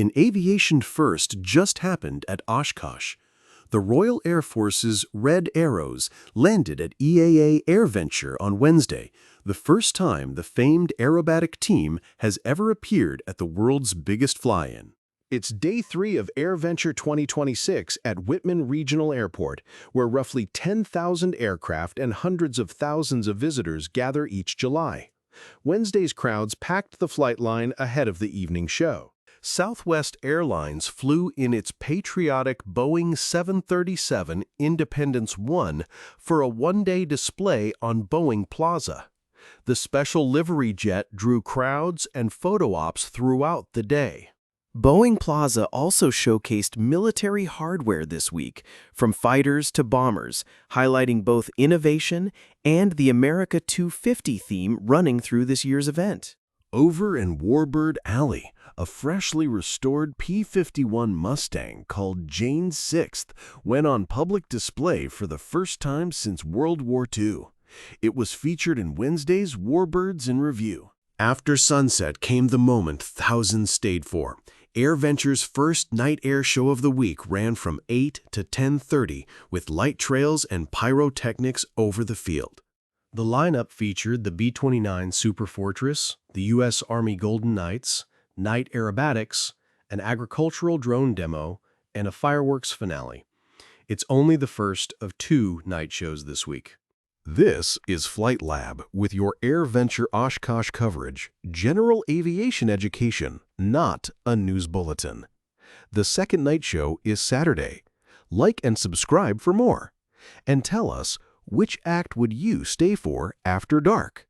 An aviation first just happened at Oshkosh. The Royal Air Force's Red Arrows landed at EAA AirVenture on Wednesday, the first time the famed aerobatic team has ever appeared at the world's biggest fly-in. It's Day 3 of AirVenture 2026 at Whitman Regional Airport, where roughly 10,000 aircraft and hundreds of thousands of visitors gather each July. Wednesday's crowds packed the flight line ahead of the evening show. Southwest Airlines flew in its patriotic Boeing 737 Independence I for a one-day display on Boeing Plaza. The special livery jet drew crowds and photo ops throughout the day. Boeing Plaza also showcased military hardware this week, from fighters to bombers, highlighting both innovation and the America 250 theme running through this year's event. Over in Warbird Alley, a freshly restored P-51 Mustang called Jane's Sixth went on public display for the first time since World War II. It was featured in Wednesday's Warbirds in Review. After sunset came the moment thousands stayed for. AirVenture's first night air show of the week ran from 8 to 10:30 with light trails and pyrotechnics over the field. The lineup featured the B-29 Superfortress, the U.S. Army Golden Knights, night aerobatics, an agricultural drone demo, and a fireworks finale. It's only the first of 2 night shows this week. This is FLT-LAB with your AirVenture Oshkosh coverage, general aviation education, not a news bulletin. The second night show is Saturday. Like and subscribe for more. And tell us, which act would you stay for after dark?